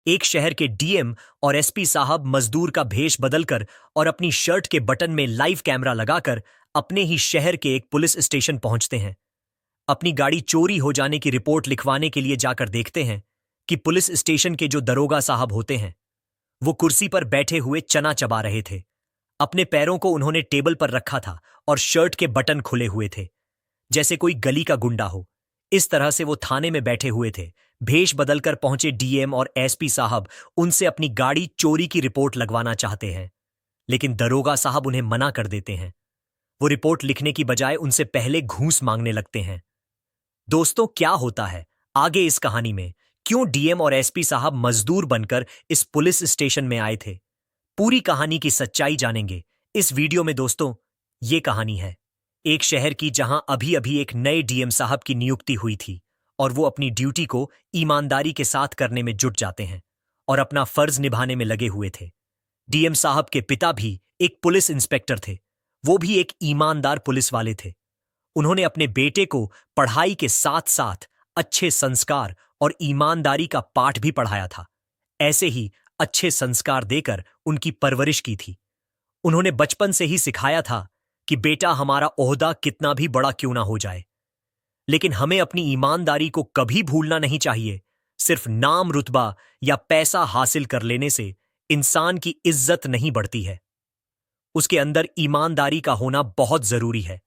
एक शहर के डीएम और एसपी साहब मजदूर का भेष बदलकर और अपनी शर्ट के बटन में लाइव कैमरा लगाकर अपने ही शहर के एक पुलिस स्टेशन पहुंचते हैं। अपनी गाड़ी चोरी हो जाने की रिपोर्ट लिखवाने के लिए जाकर देखते हैं कि पुलिस स्टेशन के जो दरोगा साहब होते हैं वो कुर्सी पर बैठे हुए चना चबा रहे थे। अपने पैरों को उन्होंने टेबल पर रखा था और शर्ट के बटन खुले हुए थे, जैसे कोई गली का गुंडा हो। इस तरह से वो थाने में बैठे हुए थे। भेष बदलकर पहुंचे डीएम और एसपी साहब उनसे अपनी गाड़ी चोरी की रिपोर्ट लगवाना चाहते हैं, लेकिन दरोगा साहब उन्हें मना कर देते हैं। वो रिपोर्ट लिखने की बजाय उनसे पहले घूस मांगने लगते हैं। दोस्तों, क्या होता है आगे इस कहानी में? क्यों डीएम और एसपी साहब मजदूर बनकर इस पुलिस स्टेशन में आए थे? पूरी कहानी की सच्चाई जानेंगे इस वीडियो में। दोस्तों, ये कहानी है एक शहर की जहां अभी अभी एक नए डीएम साहब की नियुक्ति हुई थी और वो अपनी ड्यूटी को ईमानदारी के साथ करने में जुट जाते हैं और अपना फर्ज निभाने में लगे हुए थे। डीएम साहब के पिता भी एक पुलिस इंस्पेक्टर थे, वो भी एक ईमानदार पुलिस वाले थे। उन्होंने अपने बेटे को पढ़ाई के साथ साथ अच्छे संस्कार और ईमानदारी का पाठ भी पढ़ाया था। ऐसे ही अच्छे संस्कार देकर उनकी परवरिश की थी। उन्होंने बचपन से ही सिखाया था कि बेटा, हमारा ओहदा कितना भी बड़ा क्यों ना हो जाए, लेकिन हमें अपनी ईमानदारी को कभी भूलना नहीं चाहिए। सिर्फ नाम, रुतबा या पैसा हासिल कर लेने से इंसान की इज्जत नहीं बढ़ती है। उसके अंदर ईमानदारी का होना बहुत जरूरी है।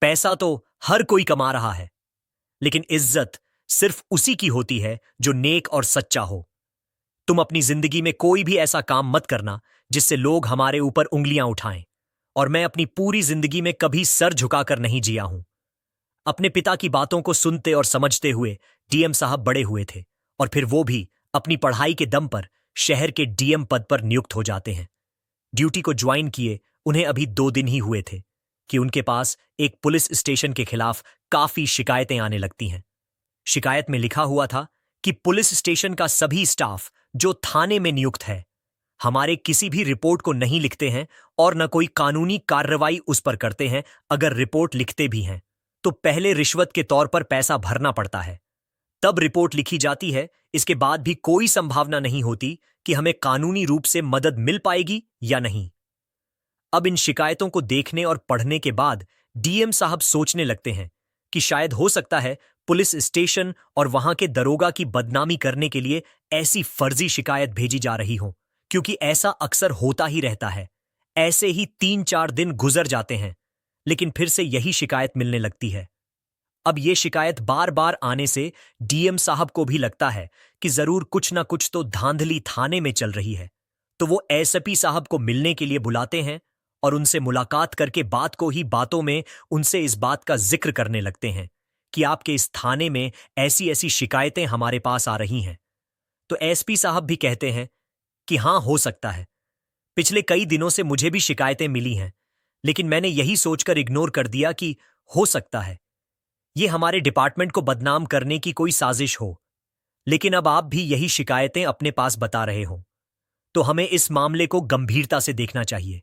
पैसा तो हर कोई कमा रहा है, लेकिन इज्जत सिर्फ उसी की होती है जो नेक और सच्चा हो। तुम अपनी जिंदगी में कोई भी ऐसा काम मत करना जिससे लोग हमारे ऊपर उंगलियां उठाएं। और मैं अपनी पूरी जिंदगी में कभी सर झुकाकर नहीं जिया हूं। अपने पिता की बातों को सुनते और समझते हुए डीएम साहब बड़े हुए थे और फिर वो भी अपनी पढ़ाई के दम पर शहर के डीएम पद पर नियुक्त हो जाते हैं। ड्यूटी को ज्वाइन किए उन्हें अभी 2 दिन ही हुए थे कि उनके पास एक पुलिस स्टेशन के खिलाफ काफी शिकायतें आने लगती हैं। शिकायत में लिखा हुआ था कि पुलिस स्टेशन का सभी स्टाफ जो थाने में नियुक्त है हमारे किसी भी रिपोर्ट को नहीं लिखते हैं और न कोई कानूनी कार्रवाई उस पर करते हैं। अगर रिपोर्ट लिखते भी हैं तो पहले रिश्वत के तौर पर पैसा भरना पड़ता है, तब रिपोर्ट लिखी जाती है। इसके बाद भी कोई संभावना नहीं होती कि हमें कानूनी रूप से मदद मिल पाएगी या नहीं। अब इन शिकायतों को देखने और पढ़ने के बाद डीएम साहब सोचने लगते हैं कि शायद हो सकता है पुलिस स्टेशन और वहां के दरोगा की बदनामी करने के लिए ऐसी फर्जी शिकायत भेजी जा रही हो, क्योंकि ऐसा अक्सर होता ही रहता है। ऐसे ही 3-4 दिन गुजर जाते हैं, लेकिन फिर से यही शिकायत मिलने लगती है। अब ये शिकायत बार बार आने से डीएम साहब को भी लगता है कि जरूर कुछ ना कुछ तो धांधली थाने में चल रही है। तो वो एसपी साहब को मिलने के लिए बुलाते हैं और उनसे मुलाकात करके बात को ही बातों में उनसे इस बात का जिक्र करने लगते हैं कि आपके इस थाने में ऐसी ऐसी शिकायतें हमारे पास आ रही हैं। तो एसपी साहब भी कहते हैं कि हाँ, हो सकता है। पिछले कई दिनों से मुझे भी शिकायतें मिली हैं, लेकिन मैंने यही सोचकर इग्नोर कर दिया कि हो सकता है ये हमारे डिपार्टमेंट को बदनाम करने की कोई साजिश हो। लेकिन अब आप भी यही शिकायतें अपने पास बता रहे हो, तो हमें इस मामले को गंभीरता से देखना चाहिए।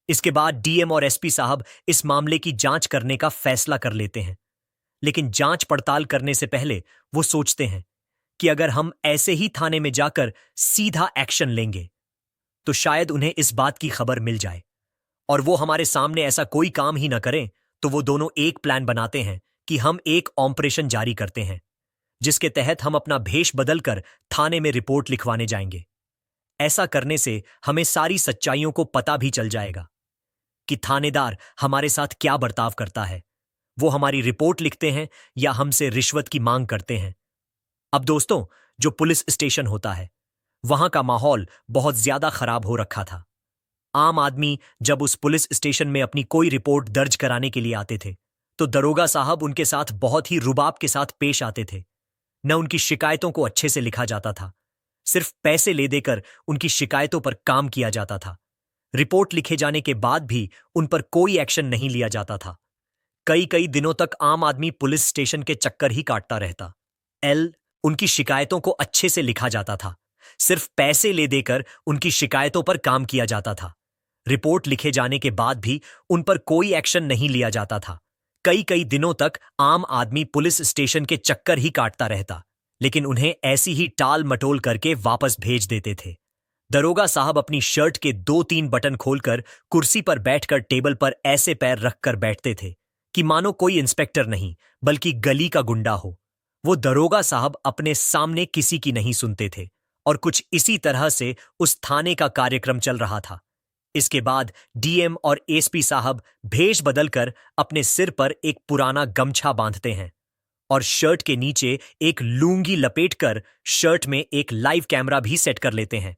इसके बाद डीएम और एसपी साहब इस मामले की जांच करने का फैसला कर लेते हैं, लेकिन जांच पड़ताल करने से पहले वो सोचते हैं कि अगर हम ऐसे ही थाने में जाकर सीधा एक्शन लेंगे तो शायद उन्हें इस बात की खबर मिल जाए और वो हमारे सामने ऐसा कोई काम ही न करें। तो वो दोनों एक प्लान बनाते हैं कि हम एक ऑपरेशन जारी करते हैं, जिसके तहत हम अपना भेष बदलकर थाने में रिपोर्ट लिखवाने जाएंगे। ऐसा करने से हमें सारी सच्चाइयों को पता भी चल जाएगा कि थानेदार हमारे साथ क्या बर्ताव करता है। वो हमारी रिपोर्ट लिखते हैं या हमसे रिश्वत की मांग करते हैं। अब दोस्तों, जो पुलिस स्टेशन होता है वहां का माहौल बहुत ज्यादा खराब हो रखा था। आम आदमी जब उस पुलिस स्टेशन में अपनी कोई रिपोर्ट दर्ज कराने के लिए आते थे तो दरोगा साहब उनके साथ बहुत ही रुबाब के साथ पेश आते थे। न उनकी शिकायतों को अच्छे से लिखा जाता था, सिर्फ पैसे ले देकर उनकी शिकायतों पर काम किया जाता था। रिपोर्ट लिखे जाने के बाद भी उन पर कोई एक्शन नहीं लिया जाता था। कई कई दिनों तक आम आदमी पुलिस स्टेशन के चक्कर ही काटता रहता। उनकी शिकायतों को अच्छे से लिखा जाता था, सिर्फ पैसे ले देकर उनकी शिकायतों पर काम किया जाता था। रिपोर्ट लिखे जाने के बाद भी उन पर कोई एक्शन नहीं लिया जाता था। कई कई दिनों तक आम आदमी पुलिस स्टेशन के चक्कर ही काटता रहता। लेकिन उन्हें ऐसी ही टाल मटोल करके वापस भेज देते थे। दरोगा साहब अपनी शर्ट के 2-3 बटन खोलकर कुर्सी पर बैठकर टेबल पर ऐसे पैर रखकर बैठते थे कि मानो कोई इंस्पेक्टर नहीं बल्कि गली का गुंडा हो। वो दरोगा साहब अपने सामने किसी की नहीं सुनते थे और कुछ इसी तरह से उस थाने का कार्यक्रम चल रहा था। इसके बाद डीएम और एसपी साहब भेष बदलकर अपने सिर पर एक पुराना गमछा बांधते हैं और शर्ट के नीचे एक लूंगी लपेटकर शर्ट में एक लाइव कैमरा भी सेट कर लेते हैं।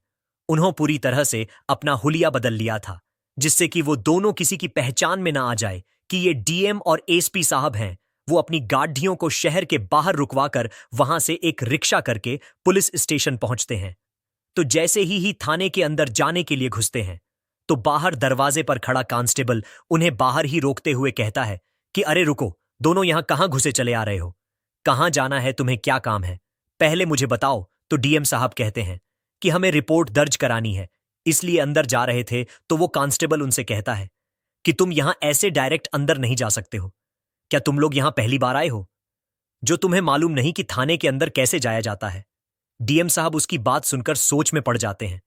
उन्होंने पूरी तरह से अपना हुलिया बदल लिया था, जिससे कि वो दोनों किसी की पहचान में ना आ जाए कि ये डीएम और एसपी साहब हैं। वो अपनी गाड़ियों को शहर के बाहर रुकवाकर वहां से एक रिक्शा करके पुलिस स्टेशन पहुंचते हैं। तो जैसे ही थाने के अंदर जाने के लिए घुसते हैं, तो बाहर दरवाजे पर खड़ा कांस्टेबल उन्हें बाहर ही रोकते हुए कहता है कि अरे रुको, दोनों यहां कहां घुसे चले आ रहे हो? कहां जाना है? तुम्हें क्या काम है? पहले मुझे बताओ। तो डीएम साहब कहते हैं कि हमें रिपोर्ट दर्ज करानी है, इसलिए अंदर जा रहे थे। तो वो कांस्टेबल उनसे कहता है कि तुम यहां ऐसे डायरेक्ट अंदर नहीं जा सकते हो। क्या तुम लोग यहां पहली बार आए हो जो तुम्हें मालूम नहीं कि थाने के अंदर कैसे जाया जाता है? डीएम साहब उसकी बात सुनकर सोच में पड़ जाते हैं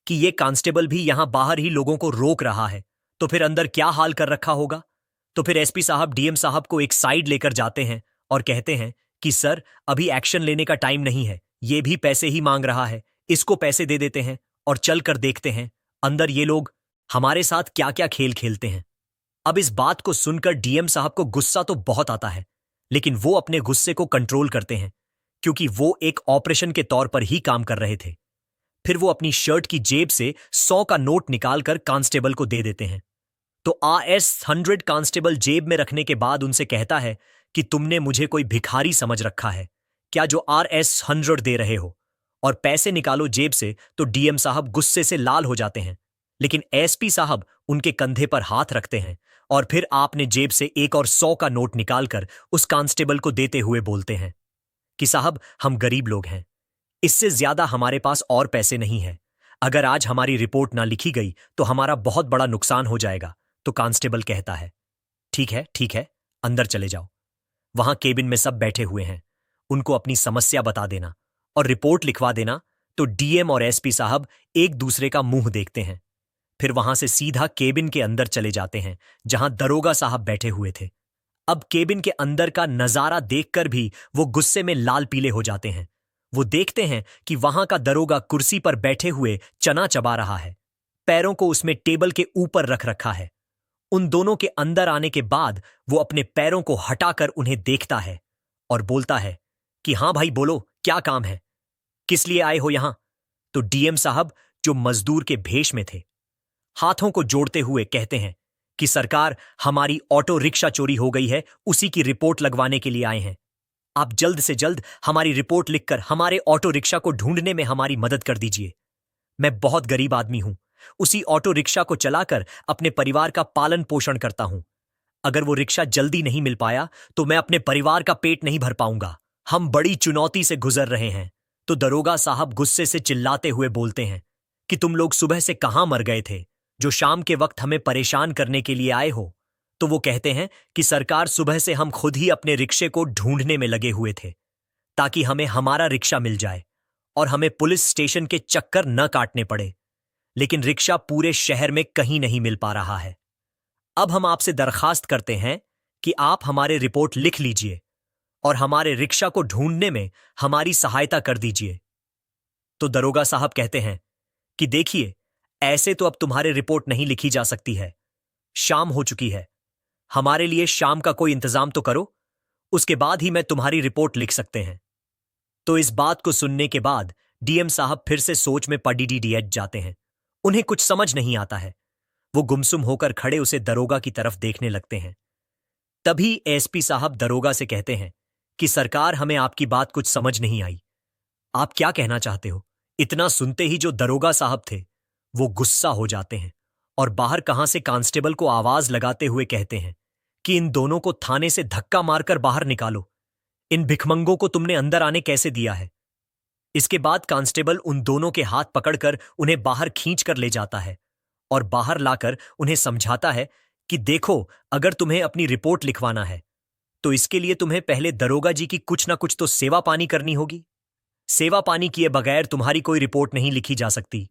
कि ये कांस्टेबल भी यहां बाहर ही लोगों को रोक रहा है, तो फिर अंदर क्या हाल कर रखा होगा। तो फिर एसपी साहब डीएम साहब को एक साइड लेकर जाते हैं और कहते हैं कि सर, अभी एक्शन लेने का टाइम नहीं है, ये भी पैसे ही मांग रहा है, इसको पैसे दे देते हैं और चल कर देखते हैं अंदर ये लोग हमारे साथ क्या क्या खेल खेलते हैं। अब इस बात को सुनकर डीएम साहब को गुस्सा तो बहुत आता है, लेकिन वो अपने गुस्से को कंट्रोल करते हैं क्योंकि वो एक ऑपरेशन के तौर पर ही काम कर रहे थे। फिर वो अपनी शर्ट की जेब से 100 का नोट निकालकर कांस्टेबल को दे देते हैं। तो RS-100 कांस्टेबल जेब में रखने के बाद उनसे कहता है कि तुमने मुझे कोई भिखारी समझ रखा है क्या जो RS-100 दे रहे हो, और पैसे निकालो जेब से। तो डीएम साहब गुस्से से लाल हो जाते हैं, लेकिन एसपी साहब उनके कंधे पर हाथ रखते हैं और फिर आपने जेब से एक और 100 का नोट निकालकर उस कांस्टेबल को देते हुए बोलते हैं कि साहब, हम गरीब लोग हैं, इससे ज्यादा हमारे पास और पैसे नहीं है। अगर आज हमारी रिपोर्ट ना लिखी गई तो हमारा बहुत बड़ा नुकसान हो जाएगा। तो कांस्टेबल कहता है ठीक है, अंदर चले जाओ। वहां केबिन में सब बैठे हुए हैं, उनको अपनी समस्या बता देना और रिपोर्ट लिखवा देना। तो डीएम और एसपी साहब एक दूसरे का मुंह देखते हैं, फिर वहां से सीधा केबिन के अंदर चले जाते हैं जहां दरोगा साहब बैठे हुए थे। अब केबिन के अंदर का नजारा देखकर भी वो गुस्से में लाल पीले हो जाते हैं। वो देखते हैं कि वहां का दरोगा कुर्सी पर बैठे हुए चना चबा रहा है, पैरों को उसमें टेबल के ऊपर रख रखा है। उन दोनों के अंदर आने के बाद वो अपने पैरों को हटाकर उन्हें देखता है और बोलता है कि हां भाई, बोलो क्या काम है, किस लिए आए हो यहां? तो डीएम साहब, जो मजदूर के भेष में थे, हाथों को जोड़ते हुए कहते हैं कि सरकार, हमारी ऑटो रिक्शा चोरी हो गई है, उसी की रिपोर्ट लगवाने के लिए आए हैं। आप जल्द से जल्द हमारी रिपोर्ट लिखकर हमारे ऑटो रिक्शा को ढूंढने में हमारी मदद कर दीजिए। मैं बहुत गरीब आदमी हूं, उसी ऑटो रिक्शा को चलाकर अपने परिवार का पालन पोषण करता हूं। अगर वो रिक्शा जल्दी नहीं मिल पाया तो मैं अपने परिवार का पेट नहीं भर पाऊंगा। हम बड़ी चुनौती से गुजर रहे हैं। तो दरोगा साहब गुस्से से चिल्लाते हुए बोलते हैं कि तुम लोग सुबह से कहां मर गए थे जो शाम के वक्त हमें परेशान करने के लिए आए हो? तो वो कहते हैं कि सरकार, सुबह से हम खुद ही अपने रिक्शे को ढूंढने में लगे हुए थे ताकि हमें हमारा रिक्शा मिल जाए और हमें पुलिस स्टेशन के चक्कर न काटने पड़े, लेकिन रिक्शा पूरे शहर में कहीं नहीं मिल पा रहा है। अब हम आपसे दरखास्त करते हैं कि आप हमारे रिपोर्ट लिख लीजिए और हमारे रिक्शा को ढूंढने में हमारी सहायता कर दीजिए। तो दरोगा साहब कहते हैं कि देखिए, ऐसे तो अब तुम्हारे रिपोर्ट नहीं लिखी जा सकती है, शाम हो चुकी है, हमारे लिए शाम का कोई इंतजाम तो करो, उसके बाद ही मैं तुम्हारी रिपोर्ट लिख सकते हैं। तो इस बात को सुनने के बाद डीएम साहब फिर से सोच में पड़ीडीडीएच जाते हैं। उन्हें कुछ समझ नहीं आता है। वो गुमसुम होकर खड़े उसे दरोगा की तरफ देखने लगते हैं। तभी एसपी साहब दरोगा से कहते हैं कि सरकार, हमें आपकी बात कुछ समझ नहीं आई, आप क्या कहना चाहते हो? इतना सुनते ही जो दरोगा साहब थे वो गुस्सा हो जाते हैं और बाहर कहां से कांस्टेबल को आवाज लगाते हुए कहते हैं कि इन दोनों को थाने से धक्का मारकर बाहर निकालो। इन भिखमंगों को तुमने अंदर आने कैसे दिया है? इसके बाद कांस्टेबल उन दोनों के हाथ पकड़कर उन्हें बाहर खींच कर ले जाता है और बाहर लाकर उन्हें समझाता है कि देखो, अगर तुम्हें अपनी रिपोर्ट लिखवाना है तो इसके लिए तुम्हें पहले दरोगा जी की कुछ ना कुछ तो सेवा पानी करनी होगी। सेवा पानी किए बगैर तुम्हारी कोई रिपोर्ट नहीं लिखी जा सकती।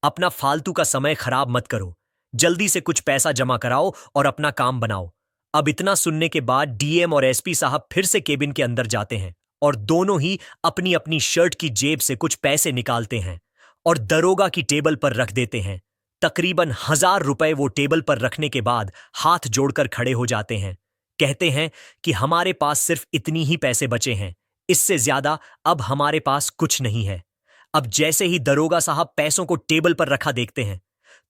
अपना फालतू का समय खराब मत करो। जल्दी से कुछ पैसा जमा कराओ और अपना काम बनाओ। अब इतना सुनने के बाद डीएम और एसपी साहब फिर से केबिन के अंदर जाते हैं और दोनों ही अपनी अपनी शर्ट की जेब से कुछ पैसे निकालते हैं और दरोगा की टेबल पर रख देते हैं। तकरीबन 1000 रुपए वो टेबल पर रखने के बाद हाथ जोड़कर खड़े हो जाते हैं। कहते हैं कि हमारे पास सिर्फ इतनी ही पैसे बचे हैं, इससे ज्यादा अब हमारे पास कुछ नहीं है। अब जैसे ही दरोगा साहब पैसों को टेबल पर रखा देखते हैं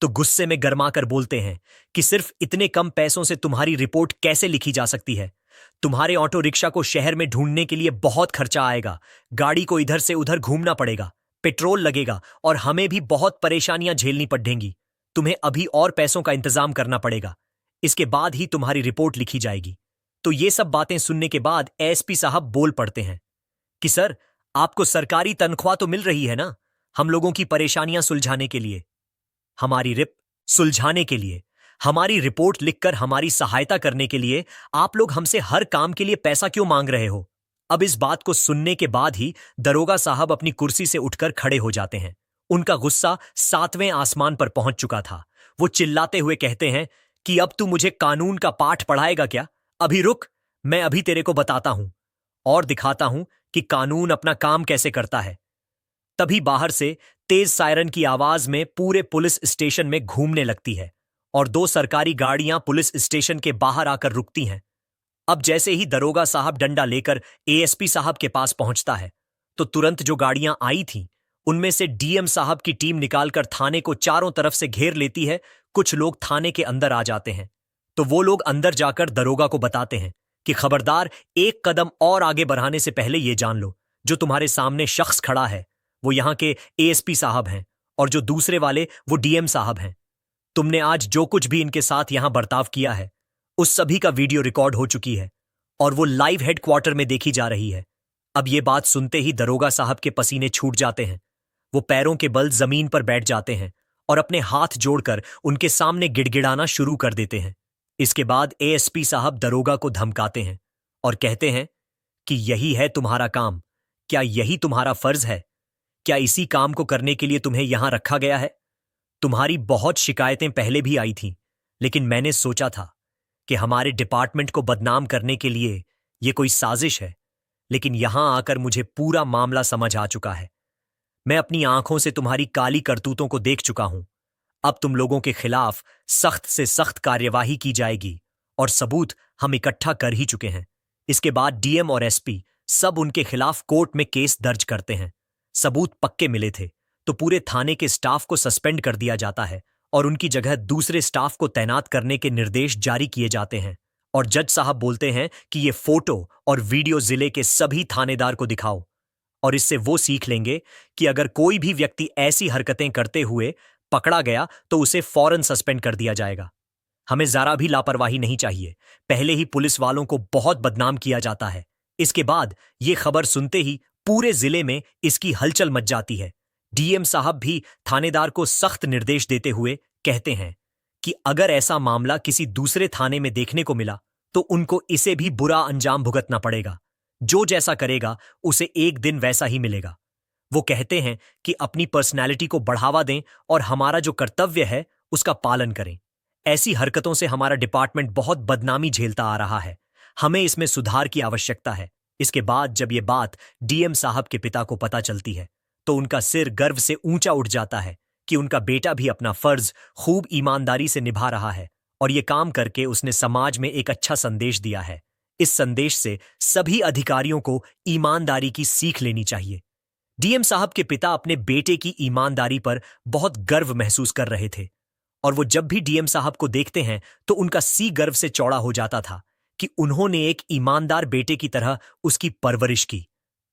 तो गुस्से में गरमाकर बोलते हैं कि सिर्फ इतने कम पैसों से तुम्हारी रिपोर्ट कैसे लिखी जा सकती है। तुम्हारे ऑटो रिक्शा को शहर में ढूंढने के लिए बहुत खर्चा आएगा, गाड़ी को इधर से उधर घूमना पड़ेगा, पेट्रोल लगेगा और हमें भी बहुत परेशानियां झेलनी पड़ेंगी। तुम्हें अभी और पैसों का इंतजाम करना पड़ेगा, इसके बाद ही तुम्हारी रिपोर्ट लिखी जाएगी। तो ये सब बातें सुनने के बाद एसपी साहब बोल पड़ते हैं कि सर, आपको सरकारी तनख्वाह तो मिल रही है ना, हम लोगों की परेशानियां सुलझाने के लिए, हमारी रिपोर्ट लिखकर हमारी सहायता करने के लिए आप लोग हमसे हर काम के लिए पैसा क्यों मांग रहे हो? अब इस बात को सुनने के बाद ही दरोगा साहब अपनी कुर्सी से उठकर खड़े हो जाते हैं। उनका गुस्सा 7वें आसमान पर पहुंच चुका था। वो चिल्लाते हुए कहते हैं कि अब तू मुझे कानून का पाठ पढ़ाएगा क्या? अभी रुक, मैं अभी तेरे को बताता हूं और दिखाता हूं कि कानून अपना काम कैसे करता है। तभी बाहर से तेज सायरन की आवाज में पूरे पुलिस स्टेशन में घूमने लगती है और 2 सरकारी गाड़ियां पुलिस स्टेशन के बाहर आकर रुकती हैं। अब जैसे ही दरोगा साहब डंडा लेकर एएसपी साहब के पास पहुंचता है तो तुरंत जो गाड़ियां आई थीं उनमें से डीएम साहब की टीम निकालकर थाने को चारों तरफ से घेर लेती है। कुछ लोग थाने के अंदर आ जाते हैं तो वो लोग अंदर जाकर दरोगा को बताते हैं कि खबरदार, एक कदम और आगे बढ़ाने से पहले ये जान लो, जो तुम्हारे सामने शख्स खड़ा है वो यहां के एएसपी साहब हैं और जो दूसरे वाले वो डीएम साहब हैं। तुमने आज जो कुछ भी इनके साथ यहां बर्ताव किया है उस सभी का वीडियो रिकॉर्ड हो चुकी है और वो लाइव हेडक्वार्टर में देखी जा रही है। अब ये बात सुनते ही दरोगा साहब के पसीने छूट जाते हैं। वो पैरों के बल जमीन पर बैठ जाते हैं और अपने हाथ जोड़कर उनके सामने गिड़गिड़ाना शुरू कर देते हैं। इसके बाद एएसपी साहब दरोगा को धमकाते हैं और कहते हैं कि यही है तुम्हारा काम? क्या यही तुम्हारा फर्ज है? क्या इसी काम को करने के लिए तुम्हें यहां रखा गया है? तुम्हारी बहुत शिकायतें पहले भी आई थीं, लेकिन मैंने सोचा था कि हमारे डिपार्टमेंट को बदनाम करने के लिए यह कोई साजिश है, लेकिन यहां आकर मुझे पूरा मामला समझ आ चुका है। मैं अपनी आंखों से तुम्हारी काली करतूतों को देख चुका हूं। अब तुम लोगों के खिलाफ सख्त से सख्त कार्यवाही की जाएगी और सबूत हम इकट्ठा कर ही चुके हैं। इसके बाद डीएम और एसपी सब उनके खिलाफ कोर्ट में केस दर्ज करते हैं। सबूत पक्के मिले थे तो पूरे थाने के स्टाफ को सस्पेंड कर दिया जाता है और उनकी जगह दूसरे स्टाफ को तैनात करने के निर्देश जारी किए जाते हैं। और जज साहब बोलते हैं कि ये फोटो और वीडियो जिले के सभी थानेदार को दिखाओ और इससे वो सीख लेंगे कि अगर कोई भी व्यक्ति ऐसी हरकतें करते हुए पकड़ा गया तो उसे फौरन सस्पेंड कर दिया जाएगा। हमें जरा भी लापरवाही नहीं चाहिए। पहले ही पुलिस वालों को बहुत बदनाम किया जाता है। इसके बाद ये खबर सुनते ही पूरे जिले में इसकी हलचल मच जाती है। डीएम साहब भी थानेदार को सख्त निर्देश देते हुए कहते हैं कि अगर ऐसा मामला किसी दूसरे थाने में देखने को मिला तो उनको इसे भी बुरा अंजाम भुगतना पड़ेगा। जो जैसा करेगा उसे एक दिन वैसा ही मिलेगा। वो कहते हैं कि अपनी पर्सनैलिटी को बढ़ावा दें और हमारा जो कर्तव्य है उसका पालन करें। ऐसी हरकतों से हमारा डिपार्टमेंट बहुत बदनामी झेलता आ रहा है। हमें इसमें सुधार की आवश्यकता है। इसके बाद जब ये बात डीएम साहब के पिता को पता चलती है तो उनका सिर गर्व से ऊंचा उठ जाता है कि उनका बेटा भी अपना फर्ज खूब ईमानदारी से निभा रहा है और ये काम करके उसने समाज में एक अच्छा संदेश दिया है। इस संदेश से सभी अधिकारियों को ईमानदारी की सीख लेनी चाहिए। डीएम साहब के पिता अपने बेटे की ईमानदारी पर बहुत गर्व महसूस कर रहे थे और वो जब भी डीएम साहब को देखते हैं तो उनका सी गर्व से चौड़ा हो जाता था कि उन्होंने एक ईमानदार बेटे की तरह उसकी परवरिश की।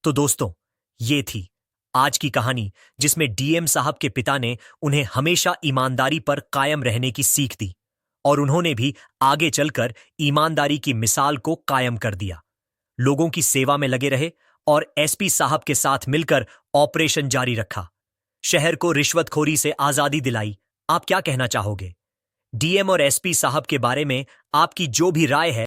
तो दोस्तों, ये थी आज की कहानी जिसमें डीएम साहब के पिता ने उन्हें हमेशा ईमानदारी पर कायम रहने की सीख दी और उन्होंने भी आगे चलकर ईमानदारी की मिसाल को कायम कर दिया। लोगों की सेवा में लगे रहे और एसपी साहब के साथ मिलकर ऑपरेशन जारी रखा। शहर को रिश्वतखोरी से आजादी दिलाई। आप क्या कहना चाहोगे? डीएम और एसपी साहब के बारे में आपकी जो भी राय है